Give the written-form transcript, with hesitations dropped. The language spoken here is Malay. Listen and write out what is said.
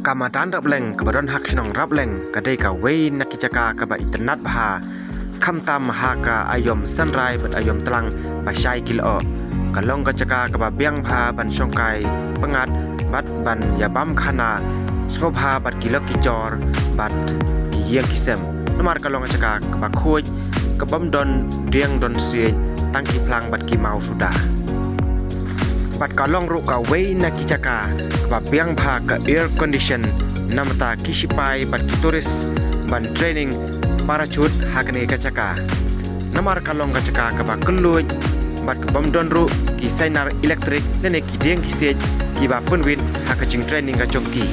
Kamadan rableng kebadan hak senong rableng kadai ka wei nak kijaka ka ba internet bah kamtam ha ka ayom sunrai bat ayom telang ba syai kilo kalong ka caka ka ba biang bha ban songkai pengat bat ban yabam khana skop ha bat kilo kijor bat kiyeng kisem nomar kalong ka caka ka ba khoj ka bam don riang don sie tangki plang bat ki mau sudah bat kalong ru ka wei nak kijaka ba biang bha ka air condition namata kisipai bat turis ban training parachute hakne kacaka namar kalong kacaka ka ba keluj bat bom don ru ki sainar elektrik nene ki deng ki sej ki ba punwin hakaching training ka chongki